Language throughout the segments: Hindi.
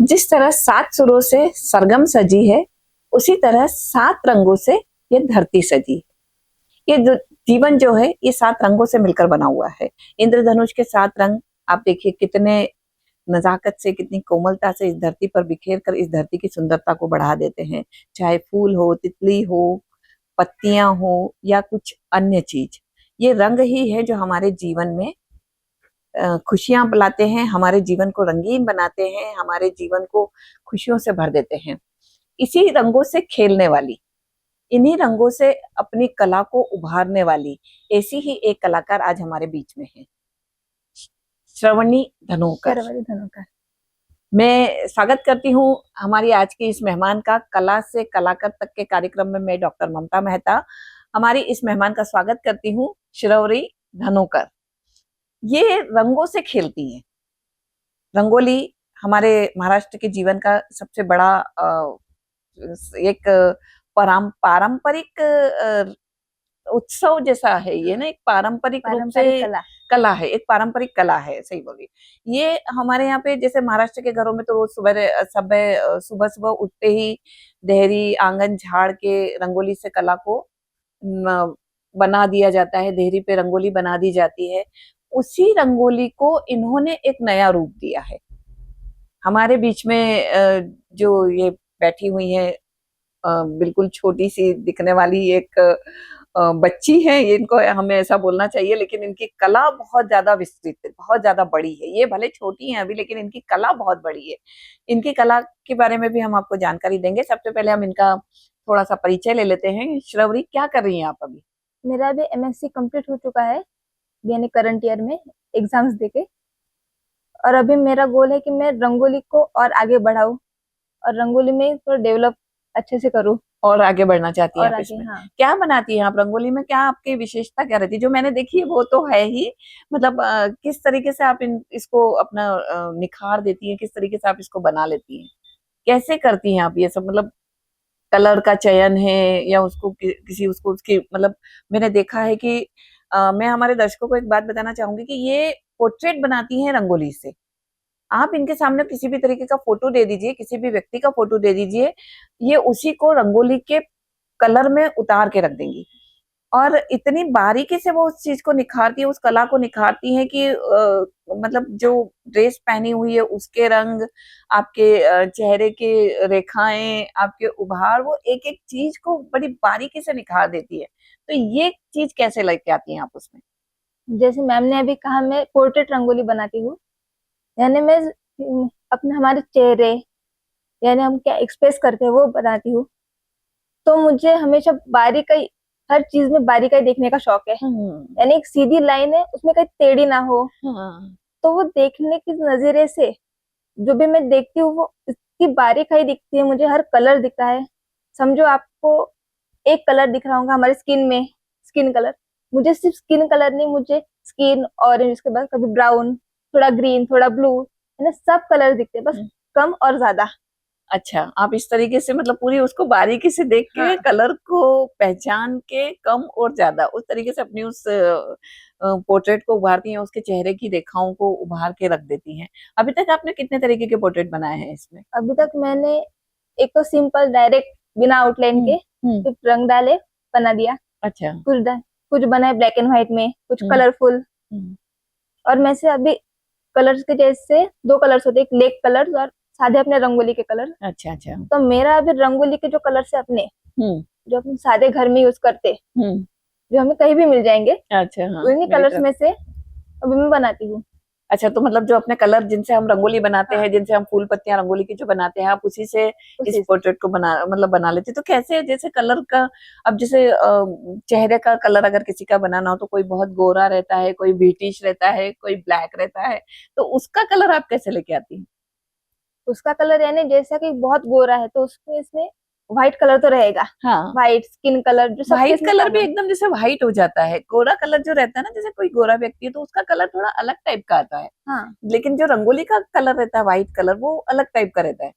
जिस तरह 7 सुरों से सरगम सजी है, उसी तरह 7 रंगों से ये धरती सजी है। ये जो जीवन जो है, ये 7 रंगों से मिलकर बना हुआ है। इंद्रधनुष के 7 रंग आप देखिए कितने नजाकत से, कितनी कोमलता से इस धरती पर बिखेर कर इस धरती की सुंदरता को बढ़ा देते हैं। चाहे फूल हो, तितली हो, पत्तियां हो या कुछ अन्य चीज, ये रंग ही है जो हमारे जीवन में खुशियां लाते हैं, हमारे जीवन को रंगीन बनाते हैं, हमारे जीवन को खुशियों से भर देते हैं। इसी रंगों से खेलने वाली, इन्हीं रंगों से अपनी कला को उभारने वाली ऐसी ही एक कलाकार आज हमारे बीच में है, श्रवणी धनोकर। मैं स्वागत करती हूँ हमारी आज की इस मेहमान का। कला से कलाकार तक के कार्यक्रम में मैं डॉक्टर ममता मेहता हमारी इस मेहमान का स्वागत करती हूँ, श्रवणी धनोकर। ये रंगों से खेलती हैं। रंगोली हमारे महाराष्ट्र के जीवन का सबसे बड़ा एक पारंपरिक उत्सव जैसा है ये ना, एक पारंपरिक रूप से कला है, एक पारंपरिक कला है, सही बोलिए। ये हमारे यहाँ पे जैसे महाराष्ट्र के घरों में तो रोज सुबह सुबह उठते ही देहरी आंगन झाड़ के रंगोली से कला को बना दिया जाता है, देहरी पे रंगोली बना दी जाती है। उसी रंगोली को इन्होंने एक नया रूप दिया है। हमारे बीच में जो ये बैठी हुई है, बिल्कुल छोटी सी दिखने वाली एक बच्ची है, इनको हमें ऐसा बोलना चाहिए, लेकिन इनकी कला बहुत ज्यादा विस्तृत है, बहुत ज्यादा बड़ी है। ये भले छोटी हैं अभी, लेकिन इनकी कला बहुत बड़ी है। इनकी कला के बारे में भी हम आपको जानकारी देंगे। सबसे पहले हम इनका थोड़ा सा परिचय ले लेते हैं। श्रवणी, क्या कर रही हैं आप अभी? मेरा अभी MSc कंप्लीट हो चुका है, यानी करंट ईयर में एग्जाम्स देके, और अभी मेरा गोल है कि मैं रंगोली को और आगे बढ़ाऊं और रंगोली में थोड़ा डेवलप अच्छे से करूं। और आगे बढ़ना चाहती हैं आप आगे, इसमें? हाँ। क्या बनाती हैं आप रंगोली में? क्या आपकी विशेषता क्या रहती है? जो मैंने देखी है वो तो है ही, मतलब किस तरीके से आप इसको अपना निखार देती हैं, किस तरीके से आप इसको बना लेती हैं, कैसे करती हैं आप ये सब? मतलब कलर का चयन है या उसको किसी उसको उसकी, मतलब मैंने देखा है कि मैं हमारे दर्शकों को एक बात बताना चाहूंगी कि ये पोर्ट्रेट बनाती हैं रंगोली से। आप इनके सामने किसी भी तरीके का फोटो दे दीजिए, किसी भी व्यक्ति का फोटो दे दीजिए, ये उसी को रंगोली के कलर में उतार के रख देंगी। और इतनी बारीकी से वो उस चीज को निखारती है, उस कला को निखारती है कि मतलब जो ड्रेस पहनी हुई है उसके रंग, आपके चेहरे के रेखाएं, आपके उभार, वो एक एक चीज को बड़ी बारीकी से निखार देती है। तो ये चीज कैसे लेके आती हैं आप उसमें? जैसे मैम ने अभी कहा, मैं पोर्ट्रेट रंगोली बनाती हूँ, यानी मैं अपने हमारे चेहरे, यानी हम क्या एक्सप्रेस करते हैं वो बनाती हूँ। तो मुझे हमेशा बारीकाई, हर चीज में बारीकाई देखने का शौक है। यानी एक सीधी लाइन है, उसमें कहीं टेढ़ी ना हो। तो वो देखने की नजरे से जो भी मैं देखती हूँ वो इतनी बारीकाई दिखती है मुझे। हर कलर दिखता है। समझो आपको एक कलर दिख रहा होगा हमारे स्किन में, स्किन कलर। मुझे सिर्फ स्किन कलर नहीं, मुझे स्किन ऑरेंज, उसके बाद कभी ब्राउन, थोड़ा ग्रीन, थोड़ा ब्लू, है ना, सब कलर दिखते हैं, बस कम और ज्यादा। अच्छा, आप इस तरीके से मतलब पूरी उसको बारीकी से देख के, हाँ, कलर को पहचान के कम और ज्यादा उस तरीके से अपनी उस पोर्ट्रेट को उभारती हैं, उसके चेहरे की रेखाओं को उभार के रख देती हैं। अभी तक आपने कितने तरीके के पोर्ट्रेट बनाए हैं इसमें? अभी तक मैंने एक तो सिंपल डायरेक्ट बिना आउटलाइन के सिर्फ रंग डाले बना दिया। अच्छा। कुछ बनाए ब्लैक एंड व्हाइट में, कुछ कलरफुल। और मैं से अभी कलर्स के जैसे 2 कलर्स होते हैं, एक लेक कलर्स और सादे अपने रंगोली के कलर। अच्छा अच्छा। तो मेरा अभी रंगोली के जो कलर से अपने जो अपन सादे घर में यूज करते, जो हमें कहीं भी मिल जाएंगे, अच्छा, हाँ, उन्हीं कलर्स में से अभी मैं बनाती हूँ। अच्छा, तो मतलब जो अपने कलर जिनसे हम रंगोली बनाते हैं, जिनसे हम फूल पत्तियां रंगोली की जो बनाते हैं, आप उसी से इस पोर्ट्रेट को बना लेते। तो कैसे, जैसे कलर का, अब जैसे चेहरे का कलर अगर किसी का बनाना हो तो कोई बहुत गोरा रहता है, कोई ब्रिटिश रहता है, कोई ब्लैक रहता है, तो उसका कलर आप कैसे लेके आती हैं? उसका कलर यानी जैसा कि बहुत गोरा है तो उसमें इसमें व्हाइट कलर तो रहेगा। हाँ, व्हाइट स्किन कलर, जो सब व्हाइट कलर भी एकदम जैसे व्हाइट हो जाता है। गोरा कलर जो रहता है ना, जैसे कोई गोरा व्यक्ति है तो उसका कलर थोड़ा अलग टाइप का आता है। हाँ। लेकिन जो रंगोली का कलर रहता है व्हाइट कलर, वो अलग टाइप का रहता है।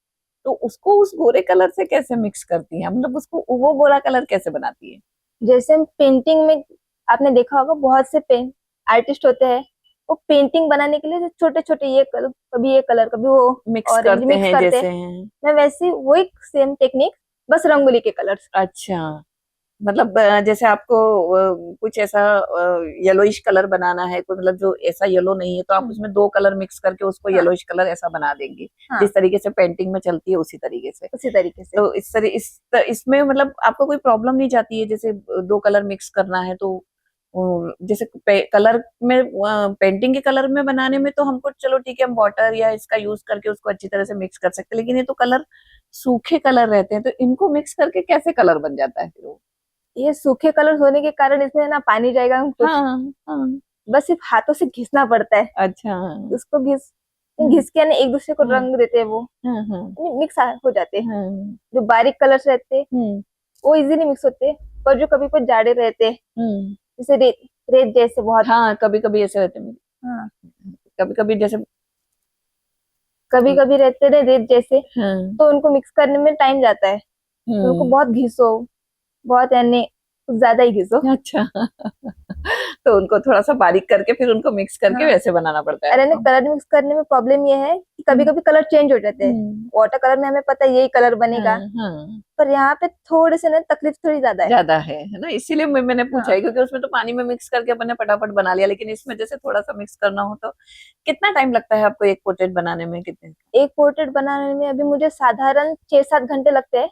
तो उसको उस गोरे कलर से कैसे मिक्स करती है, मतलब उसको वो गोरा कलर कैसे बनाती है? जैसे पेंटिंग में आपने देखा होगा बहुत से पेंट आर्टिस्ट होते हैं वो पेंटिंग बनाने के लिए जो छोटे छोटे ये कलर, कभी ये कलर, कभी वो मिक्स ऑरेंज करते मिक्स हैं करते जैसे हैं, हैं। मैं वैसे वही सेम टेक्निक बस रंगोली के कलर्स। अच्छा, मतलब जैसे आपको कुछ ऐसा येलोइश कलर बनाना है, कोई मतलब जो ऐसा येलो नहीं है, तो आप उसमें 2 कलर मिक्स करके उसको हाँ येलोइश कलर ऐसा बना देंगी। हाँ जिस तरीके से पेंटिंग में चलती है उसी तरीके से। उसी तरीके से। तो इसमें मतलब आपको कोई प्रॉब्लम नहीं जाती है, जैसे 2 कलर मिक्स करना है तो जैसे कलर में पेंटिंग के कलर में बनाने में तो हमको चलो ठीक है, हम वाटर या इसका यूज करके उसको अच्छी तरह से मिक्स कर सकते हैं, लेकिन ये तो कलर सूखे कलर रहते हैं, तो इनको मिक्स करके कैसे कलर बन जाता है फिर वो? ये सूखे कलर होने के कारण इसमें ना पानी जाएगा ना कुछ, हाँ हाँ। बस सिर्फ हाथों से घिसना पड़ता है। अच्छा। उसको घिस हम्म, घिस के ना एक दूसरे को हम्म, रंग देते हैं, वो हम्म, मिक्स हो जाते हैं। हम्म, जो बारीक कलर्स रहते हैं हम्म, वो इजीली मिक्स होते हैं, पर जो कभी कोई जाड़े रहते हैं, हम्म। जैसे रेत रेत जैसे बहुत। हाँ, कभी कभी ऐसे रहते हैं, हाँ कभी कभी जैसे। कभी कभी रहते हैं रेत जैसे, हाँ। तो उनको मिक्स करने में टाइम जाता है, तो उनको हम्म। बहुत घिसो, बहुत यानी कुछ ज्यादा ही घिसो। अच्छा। तो उनको थोड़ा सा बारीक करके फिर उनको मिक्स करके हाँ वैसे बनाना पड़ता है अरे ना, आपको। कलर मिक्स करने में प्रॉब्लम ये है कि कभी कभी कलर चेंज हो जाते हैं। हम्म, वाटर कलर में हमें पता है यही कलर बनेगा, हाँ हाँ। पर यहाँ पे थोड़े से ना तकलीफ थोड़ी ज्यादा है। ज्यादा है ना, इसीलिए मैंने पूछा हाँ है, क्योंकि उसमें तो पानी में मिक्स करके अपन ने फटाफट बना लिया, लेकिन इसमें जैसे थोड़ा सा मिक्स करना हो तो कितना टाइम लगता है आपको एक पोर्ट्रेट बनाने में, कितने? एक पोर्ट्रेट बनाने में अभी मुझे साधारण 6-7 घंटे लगते हैं।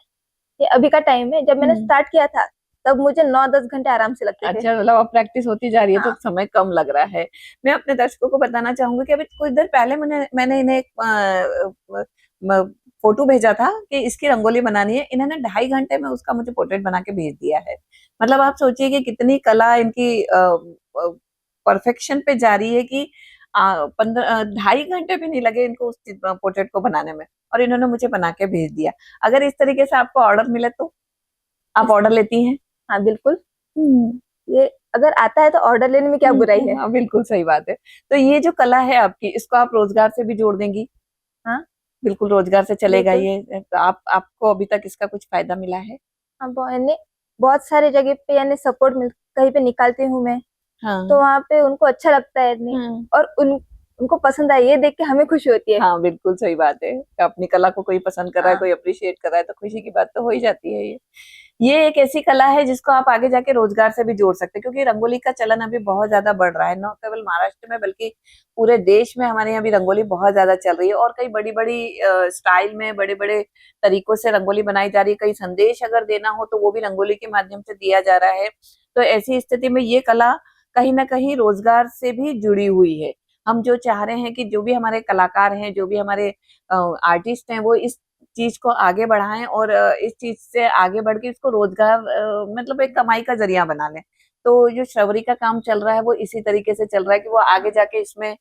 ये अभी का टाइम है, जब मैंने हम्म। स्टार्ट किया था तब मुझे 9-10 घंटे आराम से लगते थे। अच्छा, मतलब अब प्रैक्टिस होती जा रही है तो हाँ समय कम लग रहा है। मैं अपने दर्शकों को बताना चाहूंगी कि अभी कुछ देर पहले मैंने इन्हें एक फोटो भेजा था कि इसकी रंगोली बनानी है, इन्होंने 2.5 घंटे में उसका मुझे पोर्ट्रेट बना के भेज दिया है। मतलब आप सोचिए कि कितनी कला इनकी परफेक्शन पे जा रही है कि 2.5 घंटे भी नहीं लगे इनको उस पोर्ट्रेट को बनाने में, और इन्होंने मुझे बना के भेज दिया। अगर इस तरीके से आपको ऑर्डर मिले तो आप ऑर्डर लेती हैं? हाँ बिल्कुल, हम्म। ये अगर आता है तो ऑर्डर लेने में क्या बुराई है। हाँ, बिल्कुल सही बात है। तो ये जो कला है आपकी, इसको आप रोजगार से भी जोड़ देंगी? हाँ बिल्कुल रोजगार से चलेगा बिल्कुल। ये, तो आपको अभी तक इसका कुछ फायदा मिला है? हाँ यानी बहुत सारे जगह पे यानी सपोर्ट मिल, कहीं पे निकालती हूँ मैं, तो हाँ। वहाँ पे उनको अच्छा लगता है यानी, हम्म। और उनको पसंद आए ये देख के हमें खुशी होती है। हाँ, बिल्कुल सही बात है। अपनी कला को कोई पसंद कर रहा है, हाँ कोई अप्रिशिएट कर रहा है, तो खुशी की बात तो हो ही जाती है ये एक ऐसी कला है जिसको आप आगे जाके रोजगार से भी जोड़ सकते हैं, क्योंकि रंगोली का चलन अभी बहुत ज्यादा बढ़ रहा है, न केवल महाराष्ट्र में बल्कि पूरे देश में हमारे यहाँ भी रंगोली बहुत ज्यादा चल रही है, और कई बड़ी बड़ी स्टाइल में बड़े बड़े तरीकों से रंगोली बनाई जा रही है। कई संदेश अगर देना हो तो वो भी रंगोली के माध्यम से दिया जा रहा है। तो ऐसी स्थिति में ये कला कहीं ना कहीं रोजगार से भी जुड़ी हुई है। हम जो चाह रहे हैं कि जो भी हमारे कलाकार हैं, जो भी हमारे आर्टिस्ट हैं, वो इस चीज को आगे बढ़ाएं और इस चीज से आगे बढ़ के इसको रोजगार मतलब एक कमाई का जरिया बना लें। तो जो श्रवरी का काम चल रहा है वो इसी तरीके से चल रहा है कि वो आगे जाके इसमें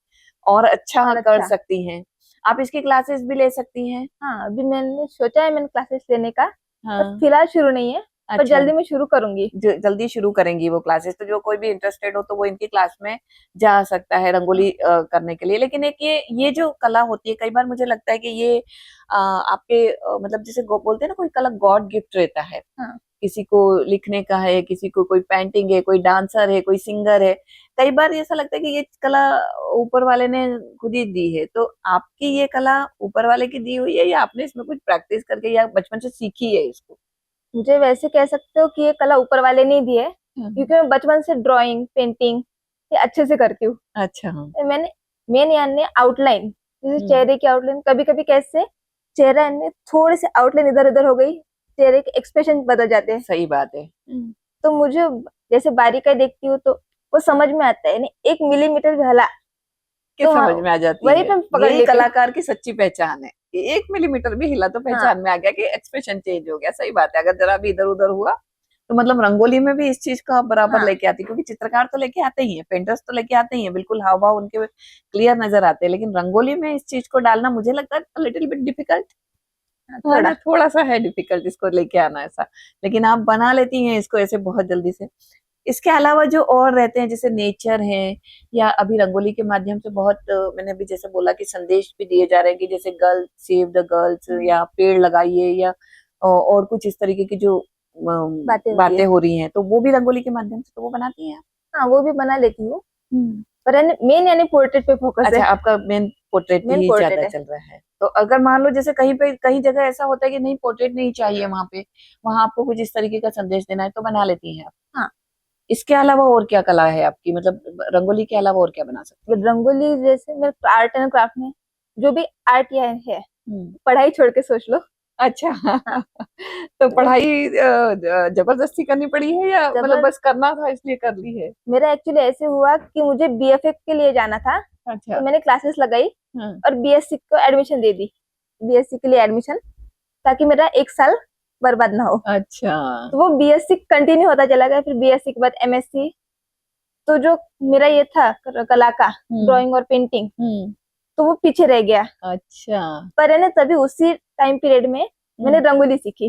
और अच्छा और कर अच्छा। सकती हैं। आप इसकी क्लासेस भी ले सकती हैं। हाँ अभी मैंने सोचा है मैंने क्लासेस लेने का, पर हाँ। फिलहाल शुरू नहीं है, पर अच्छा, जल्दी मैं शुरू करूंगी। जल्दी शुरू करेंगी वो क्लासेस, तो जो कोई भी इंटरेस्टेड हो तो वो इनकी क्लास में जा सकता है रंगोली करने के लिए। लेकिन एक ये जो कला होती है, कई बार मुझे लगता है कि ये आपके मतलब जैसे बोलते हैं ना, कोई कला गॉड गिफ्ट रहता है। हाँ किसी को लिखने का है, किसी को कोई पेंटिंग है, कोई डांसर है, कोई सिंगर है। कई बार ऐसा लगता है कि ये कला ऊपर वाले ने खुद ही दी है। तो आपकी ये कला ऊपर वाले की दी हुई है, या आपने इसमें कुछ प्रैक्टिस करके या बचपन से सीखी है इसको? मुझे वैसे कह सकते हो कि ये कला ऊपर वाले ने दी है, हम्म। क्योंकि मैं बचपन से ड्राइंग पेंटिंग ये अच्छे से करती हूँ। अच्छा। मैंने मेन यानी आउटलाइन, जैसे हम्म। चेहरे की आउटलाइन, कभी कभी कैसे चेहरा यानी थोड़ी सी आउटलाइन इधर उधर हो गई, चेहरे के एक्सप्रेशन बदल जाते हैं। सही बात है। तो मुझे जैसे बारीकाई देखती हूँ तो वो समझ में आता है, यानी 1 मिलीमीटर भी हला कि तो समझ में आ जाती वहीं है। पे मैं पकड़ यही लेती हूँ। कलाकार की सच्ची पहचान है कि 1 मिलीमीटर भी हिला तो हाँ पहचान में आ गया कि एक्सप्रेशन चेंज हो गया। सही बात है, अगर जरा भी इधर उधर हुआ तो मतलब रंगोली में भी इस चीज को आप बराबर हाँ लेके आती, क्योंकि चित्रकार तो लेके आते ही हैं, पेंटर्स तो लेके आते ही हैं, बिल्कुल हाव भाव उनके क्लियर नजर आते हैं, लेकिन रंगोली में इस चीज को डालना मुझे लगता है लिटिल बिट डिफिकल्ट। है ना, थोड़ा। थोड़ा सा है डिफिकल्ट इसको लेके आना ऐसा, लेकिन आप बना लेती हैं इसको ऐसे बहुत जल्दी से। इसके अलावा जो और रहते हैं जैसे नेचर है, या अभी रंगोली के माध्यम से बहुत मैंने अभी जैसे बोला कि संदेश भी दिए जा रहे हैं कि जैसे गर्ल सेव द गर्ल्स, या पेड़ लगाइए, या और कुछ इस तरीके की जो बातें हो रही बातें है। हो रही हैं, तो वो भी रंगोली के माध्यम से तो वो बनाती हैं आप? हाँ वो भी बना लेती हूँ। पर मेन यानी पोर्ट्रेट पे फोकस अच्छा, है। आपका मेन पोर्ट्रेट मेन ही पोर्ट्रेट ज्यादा है। चल रहा है। तो अगर मान लो जैसे कहीं पे कहीं जगह ऐसा होता है कि नहीं पोर्ट्रेट नहीं चाहिए वहां पे, वहां आपको कुछ इस तरीके का संदेश देना है तो बना लेती हैं आप। हाँ। इसके अलावा और क्या कला है आपकी, मतलब रंगोली के अलावा और क्या बना सकती मतलब रंगोली जैसे मेरे आर्ट एंड क्राफ्ट में जो भी आर्ट या है, हैं? पढ़ाई छोड़ के सोच लो। अच्छा। हाँ। तो पढ़ाई जबरदस्ती करनी पड़ी है या मतलब जबर बस करना था इसलिए कर ली है? मेरा एक्चुअली ऐसे हुआ कि मुझे बीएफए के लिए जाना था, अच्छा। तो मैंने क्लासेस लगाई हाँ। और बीएससी को एडमिशन दे दी। बीएससी के लिए एडमिशन, ताकि मेरा 1 साल बर्बाद ना हो। अच्छा। तो वो बीएससी कंटिन्यू होता चला गया, फिर बीएससी के बाद एमएससी। तो जो मेरा ये था कला का, ड्राइंग और पेंटिंग, हम्म। तो वो पीछे रह गया। अच्छा। पर है ना, तभी उसी टाइम पीरियड में मैंने रंगोली सीखी।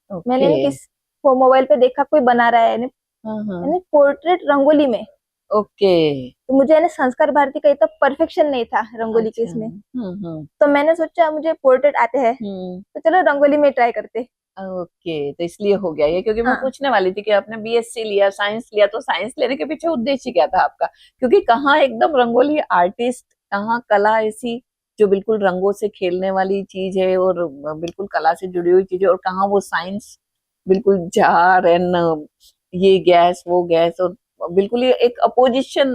ओके। मैंने किस वो मोबाइल पे देखा कोई बना रहा है हाँ हाँ। मैंने पोर्ट्रेट रंगोली में। ओके। तो मुझे है ना संस्कार भारती का इतना परफेक्शन नहीं था रंगोली के अच्छा। इसमें। हम्म। तो मैंने सोचा मुझे पोर्ट्रेट आते हैं, हम्म। तो चलो रंगोली में ट्राई करते। ओके, तो इसलिए हो गया ये, क्योंकि मैं हाँ। पूछने वाली थी कि आपने बीएससी लिया, साइंस लिया, तो साइंस लेने के पीछे उद्देश्य क्या था आपका? क्योंकि कहाँ एकदम रंगोली आर्टिस्ट, कहाँ कला ऐसी जो बिल्कुल रंगों से खेलने वाली चीज है और बिल्कुल कला से जुड़ी हुई चीज है, और कहाँ वो साइंस बिल्कुल जार एंड ये गैस वो गैस, और बिल्कुल ये एक अपोजिशन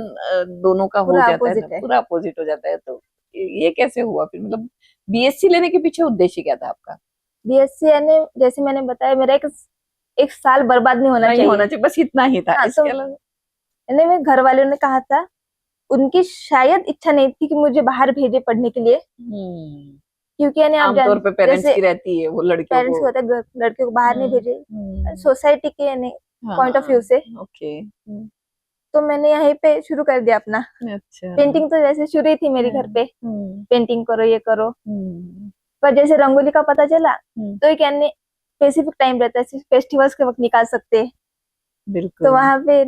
दोनों का हो पूरा जाता है ना, अपोजिट है। पूरा अपोजिट हो जाता है। तो ये कैसे हुआ फिर, मतलब बीएससी लेने के पीछे उद्देश्य क्या था आपका? बीएससी यानी जैसे मैंने बताया, मेरा एक साल बर्बाद नहीं होना नहीं चाहिए। होना चाहिए, बस इतना ही था, हाँ, तो इसके अलावा? यानी मेरे घर वालों ने कहा था, उनकी शायद इच्छा नहीं थी कि मुझे बाहर भेजे पढ़ने के लिए, क्योंकि यानी आप आमतौर पे पेरेंट्स जैसे की रहती है वो लड़कियों पेरेंट्स को। होते हैं लड़कियों को बाहर नहीं भेजे, सोसाइटी के यानी हाँ पॉइंट ऑफ व्यू से। ओके। तो मैंने यहीं पे शुरू कर दिया अपना। अच्छा। पेंटिंग तो वैसे शुरू ही थी मेरे घर पे, पेंटिंग करो ये करो। पर जैसे रंगोली का पता चला, तो एक यानी स्पेसिफिक टाइम रहता है, फेस्टिवल्स के वक्त निकाल सकते हैं, बिल्कुल। तो वहां पे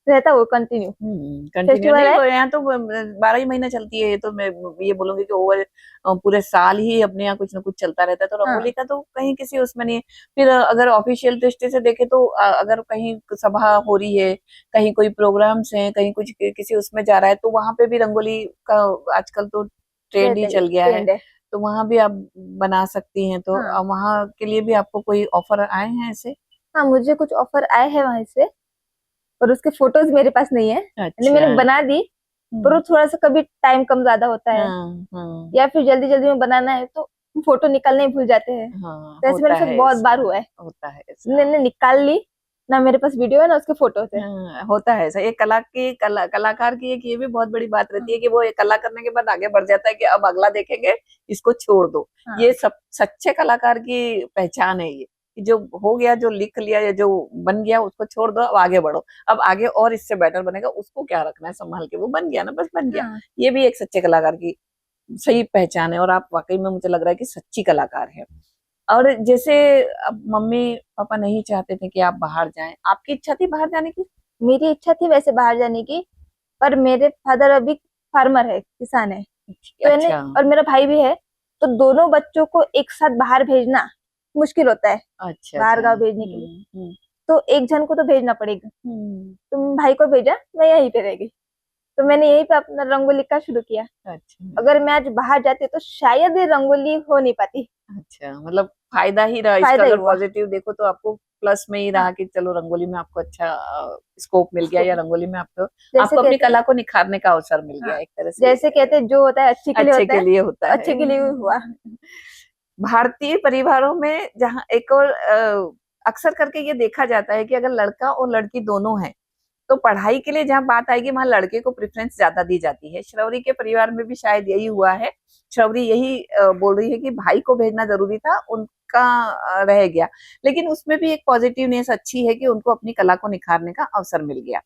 रहता वो कंटिन्यू। कंटिन्यू फेस्टिवल नहीं, है। वो यहाँ तो 12 ही महीना चलती है, ये तो मैं ये बोलूंगी कि ओवर पूरे साल ही अपने यहाँ कुछ ना कुछ चलता रहता है। तो हाँ। रंगोली का तो कहीं किसी उसमें नहीं है। फिर अगर ऑफिशियल दृष्टि से देखे तो अगर कहीं सभा हो रही है, कहीं कोई प्रोग्राम्स हैं, कहीं कुछ किसी उसमें जा रहा है, तो वहां पे भी रंगोली का आजकल तो ट्रेंड ही रहता है, चल गया है। ट्रेंड है। तो वहां भी आप बना सकती हैं, तो हाँ। वहां के लिए भी आपको कोई ऑफर आए हैं ऐसे? हाँ, मुझे कुछ ऑफर आए हैं वहां से, और उसके फोटोज मेरे पास नहीं है। यानी अच्छा। मैंने बना दी, पर वो थोड़ा सा कभी टाइम कम ज्यादा होता है, हाँ या फिर जल्दी जल्दी में बनाना है तो फोटो निकालने ही भूल जाते हैं। हाँ, तो ऐसे मेरे साथ बहुत बार हुआ है। होता है ऐसा। मैंने निकाल ली ना, मेरे पास वीडियो है ना उसके फोटो थे। हाँ, होता है ऐसा। ये कलाकार की एक ये भी बहुत बड़ी बात रहती है कि वो ये कला करने के बाद आगे बढ़ जाता है कि अब अगला देखेंगे, इसको छोड़ दो। हाँ। ये सब सच्चे कलाकार की पहचान है ये, कि जो हो गया, जो लिख लिया या जो बन गया उसको छोड़ दो, अब आगे बढ़ो, अब आगे और इससे बेटर बनेगा, उसको क्या रखना है संभाल के, वो बन गया ना, बस बन गया। हाँ। ये भी एक सच्चे कलाकार की सही पहचान है, और आप वाकई में मुझे लग रहा है कि सच्ची कलाकार है। और जैसे अब मम्मी पापा नहीं चाहते थे कि आप बाहर जाएं, आपकी इच्छा थी बाहर जाने की? मेरी इच्छा थी वैसे बाहर जाने की, पर मेरे फादर अभी फार्मर है, किसान है, तो यानी अच्छा। और मेरा भाई भी है, तो दोनों बच्चों को एक साथ बाहर भेजना मुश्किल होता है, अच्छा। बाहर गांव भेजने के लिए। तो एक जन को तो भेजना पड़ेगा। तो भाई को भेजा, मैं यहीं पे रह गई। तो मैंने यहीं पे अपना रंगोली का शुरू किया। अच्छा। अगर मैं आज बाहर जाती तो शायद ये रंगोली हो नहीं पाती। अच्छा, मतलब फायदा ही रहा इसका, फायदा ही अगर हुआ। पॉजिटिव देखो तो आपको प्लस में ही रहा हाँ। कि चलो रंगोली में आपको अच्छा स्कोप मिल गया, या रंगोली में आपको जैसे अपनी कहते हैं, कला को निखारने का अवसर मिल गया हाँ, एक तरह से। जैसे कहते हैं, जो होता है अच्छे के लिए अच्छे होता के है, लिए होता है। अच्छे के लिए हुआ। भारतीय परिवारों में जहाँ एक और अक्सर करके ये देखा जाता है कि अगर लड़का और लड़की दोनों हैं, तो पढ़ाई के लिए जहाँ बात आएगी वहां लड़के को प्रेफरेंस ज्यादा दी जाती है। श्रवरी के परिवार में भी शायद यही हुआ है। श्रवरी यही बोल रही है कि भाई को भेजना जरूरी था, उनका रह गया, लेकिन उसमें भी एक पॉजिटिवनेस अच्छी है कि उनको अपनी कला को निखारने का अवसर मिल गया।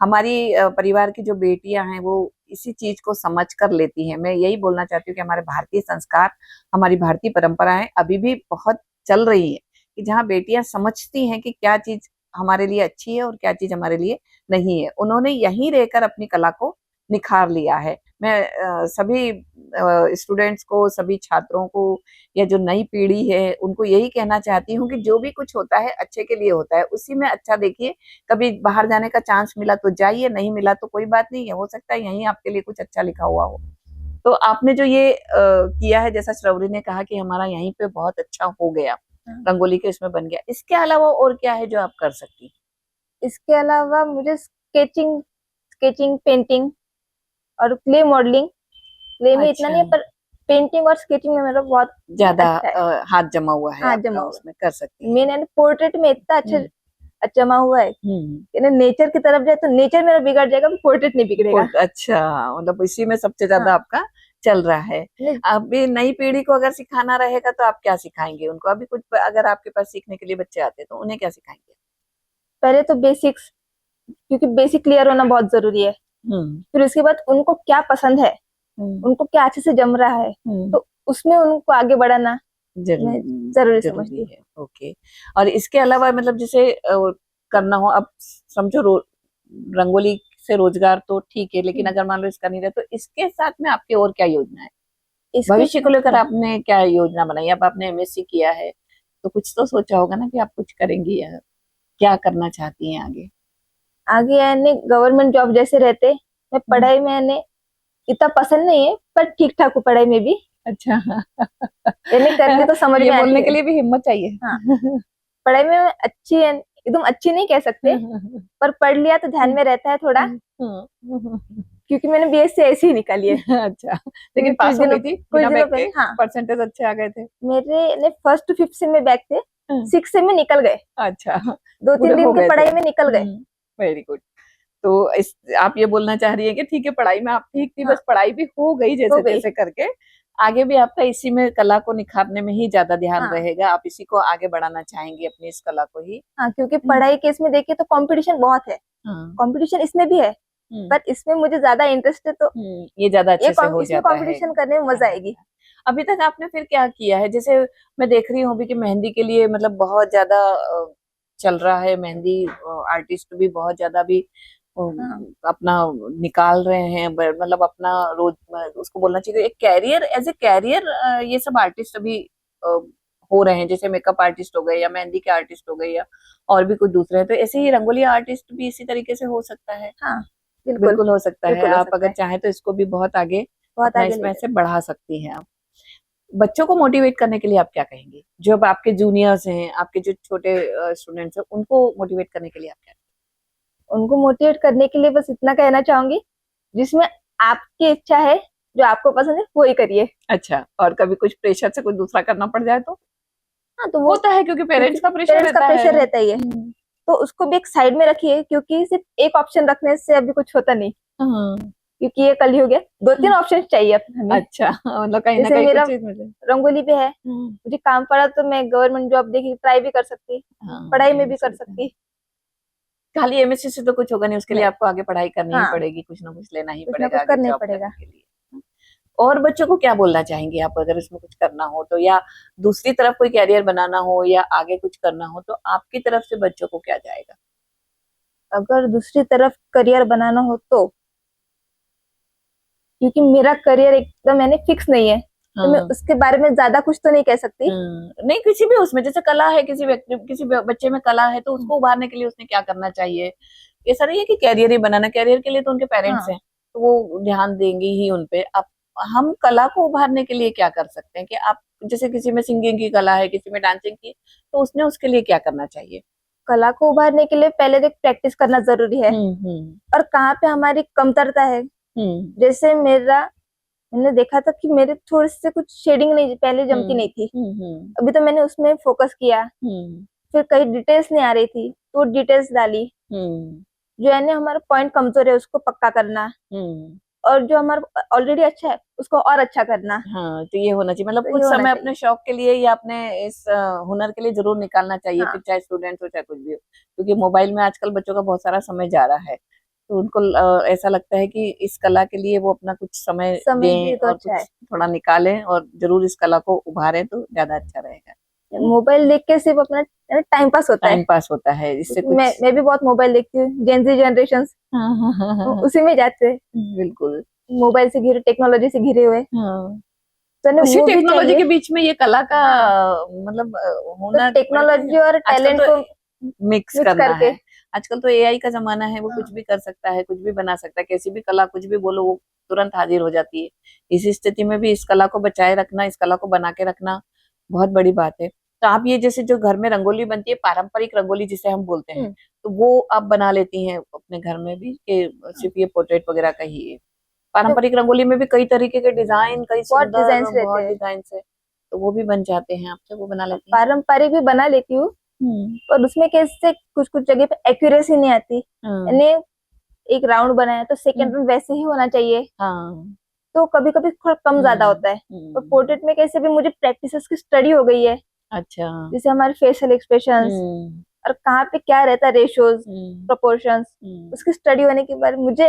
हमारी परिवार की जो बेटियां हैं वो इसी चीज को समझ कर लेती हैं। मैं यही बोलना चाहती हूँ कि हमारे भारतीय संस्कार, हमारी भारतीय परंपराएं अभी भी बहुत चल रही है, कि जहाँ बेटियां समझती हैं कि क्या चीज हमारे लिए अच्छी है और क्या चीज हमारे लिए नहीं है। उन्होंने यहीं रहकर अपनी कला को निखार लिया है। मैं सभी स्टूडेंट्स को, सभी छात्रों को या जो नई पीढ़ी है उनको यही कहना चाहती हूँ कि जो भी कुछ होता है अच्छे के लिए होता है, उसी में अच्छा देखिए। कभी बाहर जाने का चांस मिला तो जाइए, नहीं मिला तो कोई बात नहीं है, हो सकता है यहीं आपके लिए कुछ अच्छा लिखा हुआ हो। तो आपने जो ये किया है, जैसा श्रवरी ने कहा कि हमारा यहीं पे बहुत अच्छा हो गया, रंगोली के इसमें बन गया, इसके अलावा और क्या है जो आप कर सकती? इसके अलावा मुझे स्केचिंग, पेंटिंग और क्ले मॉडलिंग। क्ले में इतना अच्छा। नहीं है, पर पेंटिंग और स्केचिंग में मेरा बहुत ज्यादा अच्छा है। हाथ जमा हुआ है हाथ आपका, जमा हुआ उसमें कर सकती हैं। मैंने पोर्ट्रेट में इतना अच्छा जमा हुआ है कि नेचर की तरफ जाए तो नेचर मेरा बिगड़ जाएगा, पोर्ट्रेट नहीं बिगड़ेगा। अच्छा, मतलब इसी में सबसे ज्यादा हाँ। आपका चल रहा है। नहीं, अभी नई पीढ़ी को अगर सिखाना रहेगा तो आप क्या सिखाएंगे उनको? अभी कुछ अगर आपके पास सीखने के लिए बच्चे आते हैं तो उन्हें क्या सिखाएंगे? पहले तो बेसिक्स, क्योंकि बेसिक क्लियर होना बहुत जरूरी है। फिर उसके बाद उनको क्या पसंद है, उनको क्या अच्छे से जम रहा है, तो उसमें उनको आगे बढ़ाना जरूरी समझती हूँ। है। ओके। और इसके अलावा मतलब जैसे करना हो, अब समझो रंगोली से रोजगार तो ठीक है, लेकिन अगर मान लो इसका नहीं रहा तो इसके साथ में आपकी और क्या योजना है? भविष्य को लेकर आपने क्या योजना बनाई? अब आपने एमएससी किया है तो कुछ तो सोचा होगा ना कि आप कुछ करेंगी या क्या करना चाहती हैं आगे? आगे यानी गवर्नमेंट जॉब जैसे रहते, मैं पढ़ाई में यानी इतना पसंद नहीं है, पर ठीक ठाक हूँ पढ़ाई में भी। अच्छा। यानी करके तो समझ में आती बोलने है। के लिए भी हिम्मत चाहिए। हाँ, पढ़ाई में अच्छी है, एकदम अच्छी नहीं कह सकते, पर पढ़ लिया तो ध्यान में रहता है थोड़ा, क्योंकि मैंने बीएससी ऐसे ही निकाली है। अच्छा, लेकिन पास हो गई थी कुछ बिना दिनों बैक पहले। के? हाँ, परसेंटेज अच्छे आ गए थे? मेरे फर्स्ट टू फिफ्थ सेम में बैक थे, सिक्स सेम में निकल गए। अच्छा, 2-3 दिन की पढ़ाई में निकल गए। Very good. तो इस आप ये बोलना चाह रही है कि ठीक है, पढ़ाई में आप ठीक थी, बस पढ़ाई भी हो गई जैसे तैसे करके, आगे भी आपका इसी में कला को निखारने में ही ज्यादा ध्यान रहेगा, आप इसी को आगे बढ़ाना चाहेंगे, अपनी इस कला को ही। हाँ, क्योंकि पढ़ाई के इसमें देखिए तो कंपटीशन बहुत है, कंपटीशन इसमें भी है, पर इसमें मुझे ज्यादा इंटरेस्ट है, तो ये ज्यादा अच्छे से हो जाता है। कंपटीशन करने में मजा आएगी। अभी तक आपने फिर क्या किया है? जैसे मैं देख रही हूँ अभी कि मेहंदी के लिए मतलब बहुत ज्यादा चल रहा है, मेहंदी आर्टिस्ट भी बहुत ज्यादा भी अपना निकाल रहे हैं, मतलब अपना रोज उसको बोलना चाहिए एक कैरियर, एज ए कैरियर ये सब आर्टिस्ट अभी हो रहे हैं, जैसे मेकअप आर्टिस्ट हो गए या मेहंदी के आर्टिस्ट हो गए या और भी कुछ दूसरे हैं, तो ऐसे ही रंगोली आर्टिस्ट भी इसी तरीके से हो सकता है। हाँ, बिल्कुल हो सकता है। आप अगर चाहें तो इसको भी बहुत आगे इसमें से बढ़ा सकती हैं आप। बच्चों को मोटिवेट करने के लिए आप क्या कहेंगे? जो अब आपके जूनियर्स हैं, आपके जो छोटे स्टूडेंट्स हैं, उनको मोटिवेट करने के लिए आप क्या? उनको मोटिवेट करने के लिए बस इतना कहना चाहूंगी, जिसमें आपकी इच्छा है, जो आपको पसंद है, वो ही करिए। अच्छा, और कभी कुछ प्रेशर से कुछ दूसरा करना पड़ जाए तो? हाँ, तो वो होता है, क्योंकि पेरेंट्स का प्रेशर रहता ही है, तो उसको भी एक साइड में रखिए, क्योंकि सिर्फ एक ऑप्शन रखने से अभी कुछ होता नहीं, क्योंकि ये कल ही हो गया, 2-3 ऑप्शन चाहिए हमें। अच्छा, मतलब कहीं ना कहीं कुछ चीज मिले। रंगोली भी है, मुझे काम पड़ा तो मैं गवर्नमेंट जॉब देखी ट्राई भी कर सकती, पढ़ाई में भी कर सकती। खाली एमएससी से तो कुछ होगा नहीं, उसके लिए आपको आगे पढ़ाई करनी ही पड़ेगी, कुछ ना कुछ लेना ही पड़ेगा, कुछ करना ही पड़ेगा। और बच्चों को क्या बोलना चाहेंगे आप, अगर इसमें कुछ करना हो तो, या दूसरी तरफ कोई कैरियर बनाना हो या आगे कुछ करना हो, तो आपकी तरफ से बच्चों को क्या जाएगा? अगर दूसरी तरफ करियर बनाना हो तो, क्योंकि मेरा करियर एकदम मैंने फिक्स नहीं है, तो मैं उसके बारे में ज्यादा कुछ तो नहीं कह सकती। नहीं, किसी भी उसमें, जैसे कला है, किसी बच्चे में कला है, तो उसको उभारने के लिए उसने क्या करना चाहिए? ऐसा नहीं है कि कैरियर ही बनाना, कैरियर के लिए तो उनके पेरेंट्स हैं, तो वो ध्यान देंगे ही उनपे। अब हम कला को उभारने के लिए क्या कर सकते हैं कि आप, जैसे किसी में सिंगिंग की कला है, किसी में डांसिंग की, तो उसने उसके लिए क्या करना चाहिए? कला को उभारने के लिए पहले तो प्रैक्टिस करना जरूरी है, और कहाँ पे हमारी कमतरता है। जैसे मैंने देखा था कि मेरे थोड़े से कुछ शेडिंग नहीं पहले जमती नहीं थी, अभी तो मैंने उसमें फोकस किया। फिर कई डिटेल्स नहीं आ रही थी, तो डिटेल्स डाली। जो है ना हमारा पॉइंट कमजोर है उसको पक्का करना, और जो हमारा ऑलरेडी अच्छा है उसको और अच्छा करना। हाँ, तो ये होना चाहिए, मतलब कुछ समय अपने शौक के लिए या अपने इस हुनर के लिए जरूर निकालना चाहिए, फिर चाहे स्टूडेंट हो चाहे कुछ भी हो, क्योंकि मोबाइल में आजकल बच्चों का बहुत सारा समय जा रहा है, तो उनको ऐसा लगता है कि इस कला के लिए वो अपना कुछ समय दें और कुछ थोड़ा निकालें और जरूर इस कला को उभारें, तो ज्यादा अच्छा रहेगा। मोबाइल देख के सिर्फ अपना टाइम पास होता है, इससे कुछ। मैं भी बहुत मोबाइल देखती हूँ, जेन ज़ी जनरेशन उसी में जाते हैं। बिल्कुल, मोबाइल से घिरे, टेक्नोलॉजी से घिरे हुए, हाँ। तो ना उसी वो भी टेक्नोलॉजी चाहिए। के बीच में ये कला का मतलब होना तो टेक्नोलॉजी और आजकल टैलेंट तो को मिक्स मिक्स करना करके, है। आजकल तो एआई का जमाना है, वो हाँ, कुछ भी कर सकता है, कुछ भी बना सकता है, कैसी भी कला कुछ भी बोलो वो तुरंत हाजिर हो जाती है। इस स्थिति में भी इस कला को बचाए रखना, इस कला को बना के रखना बहुत बड़ी बात है। तो आप ये जैसे जो घर में रंगोली बनती है, पारंपरिक रंगोली जिसे हम बोलते हैं, तो वो आप बना लेती हैं अपने घर में भी कि सिर्फ ये पोर्ट्रेट वगैरह का ही है? तो पारंपरिक रंगोली में भी कई तरीके के डिजाइन, कई बहुत सुंदर डिजाइन रहते बहुत हैं। डिजाइन है, तो वो भी बन जाते हैं आपसे, वो बना लेती हैं? पारंपरिक भी बना लेती हूँ, हम्म। पर उसमें कैसे कुछ कुछ जगह पे एक्यूरेसी नहीं आती। हाँ। यानी एक राउंड बनाया तो सेकंड हम्म। राउंड वैसे ही होना चाहिए, हाँ। तो कभी कभी थोड़ा कम ज्यादा होता है। और पोर्ट्रेट में कैसे भी मुझे प्रैक्टिस की स्टडी हो गई है, अच्छा। जैसे हमारे फेशियल एक्सप्रेशंस हम्म। और कहाँ पे क्या रहता है, रेशियोज, हम्म। प्रोपोर्शंस, हम्म। उसकी स्टडी होने के बाद मुझे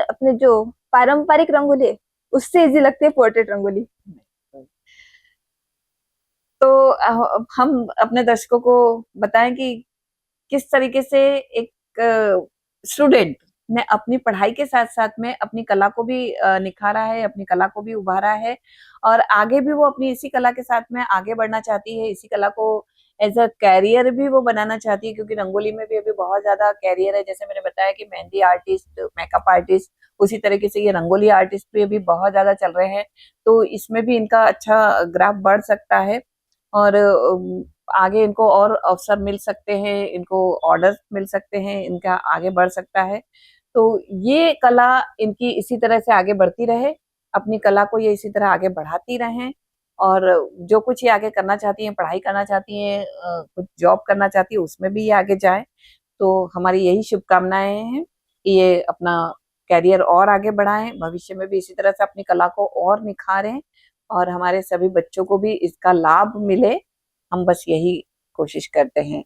अपने जो पारंपरिक रंगोली है उससे इजी लगती है पोर्ट्रेट रंगोली। तो हम अपने दर्शकों को बताएं कि किस तरीके से एक स्टूडेंट ने अपनी पढ़ाई के साथ साथ में अपनी कला को भी निखारा है, अपनी कला को भी उभारा है, और आगे भी वो अपनी इसी कला के साथ में आगे बढ़ना चाहती है, इसी कला को एज अ कैरियर भी वो बनाना चाहती है, क्योंकि रंगोली में भी अभी बहुत ज्यादा कैरियर है। जैसे मैंने बताया कि मेहंदी आर्टिस्ट, मेकअप आर्टिस्ट, उसी तरीके से ये रंगोली आर्टिस्ट भी अभी बहुत ज्यादा चल रहे हैं, तो इसमें भी इनका अच्छा ग्राफ बढ़ सकता है, और आगे इनको और अवसर मिल सकते हैं, इनको ऑर्डर मिल सकते हैं, इनका आगे बढ़ सकता है। तो ये कला इनकी इसी तरह से आगे बढ़ती रहे, अपनी कला को ये इसी तरह आगे बढ़ाती रहें, और जो कुछ ये आगे करना चाहती हैं, पढ़ाई करना चाहती हैं, कुछ जॉब करना चाहती है, उसमें भी ये आगे जाए। तो हमारी यही शुभकामनाएं हैं कि ये अपना कैरियर और आगे बढ़ाएं, भविष्य में भी इसी तरह से अपनी कला को और निखारें, और हमारे सभी बच्चों को भी इसका लाभ मिले। हम बस यही कोशिश करते हैं।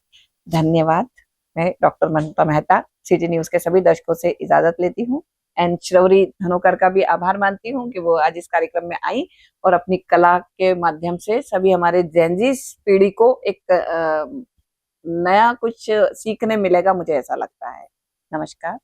धन्यवाद। मैं डॉक्टर ममता मेहता सिटी न्यूज के सभी दर्शकों से इजाजत लेती हूँ, एंड श्रवरी धनोकर का भी आभार मानती हूँ कि वो आज इस कार्यक्रम में आई और अपनी कला के माध्यम से सभी हमारे जेनजीस पीढ़ी को एक नया कुछ सीखने मिलेगा, मुझे ऐसा लगता है। नमस्कार।